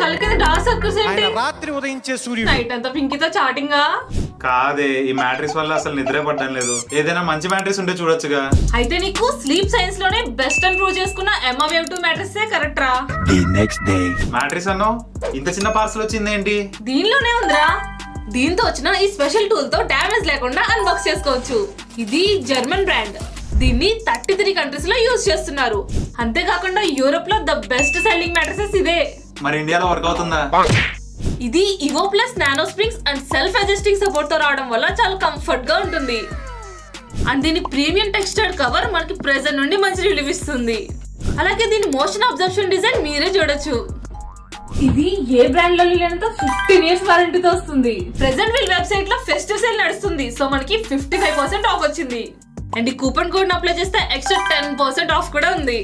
కళ్ళ కింద dark circles ఏంటి? రాత్రి ఉదయించే సూర్యుడు. నైట్ అంతా పింకీతో చాటింగా? కాదే, ఈ మ్యాట్రిక్స్ వల్ల అసలు నిద్రే పడ్డం లేదు. ఏదైనా మంచి మ్యాట్రిక్స్ ఉంటే చూడొచ్చుగా. అయితే నీకు స్లీప్ సైన్స్ లోనే బెస్ట్ అని ప్రూవ్ చేసుకున్న MMF2 మ్యాట్రిక్స్ కరెక్ట్ రా. మ్యాట్రిక్స్ అన్నో ఇంత చిన్న పార్సల్ వచ్చింది ఏంటి? దీనిలోనే ఉందిరా. దీంతో వచ్చిన ఈ స్పెషల్ టూల్ తో డ్యామేజ్ లేకుండా అన్బాక్స్ చేసుకోవచ్చు. ఇది జర్మన్ బ్రాండ్. దీన్ని 33 కంట్రీస్ లో యూజ్ చేస్తున్నారు. అంతేకాకుండా యూరోప్ లో ద బెస్ట్ సెల్లింగ్ మ్యాట్రిక్స్ ఇదే. మరి ఇండియాలో వర్క్ అవుతుందా? ఇది ఇవో plus nano springs and self adjusting support తో రావడం వల్ల చాలా కంఫర్ట్ గా ఉంటుంది. అండ్ దీని ప్రీమియం టెక్స్చర్డ్ కవర్ మనకి ప్రెజెంట్ నుండి మంచి రిలీవ్ ఇస్తుంది. అలాగే దీని మోషన్ అబ్జర్ప్షన్ డిజైన్ మీరే చూడొచ్చు. ఇది ఏ బ్రాండ్ లో లేనంత 15 years వారంటీతో వస్తుంది. ప్రెజెంట్ వీళ్ళ వెబ్సైట్ లో ఫెస్టివ్ సేల్ నడుస్తుంది. సో మనకి 55% ఆఫ్ వచ్చింది. అండ్ ఈ కూపన్ కోడ్ అప్లై చేస్తే ఎక్స్ట్రా 10% ఆఫ్ కూడా ఉంది.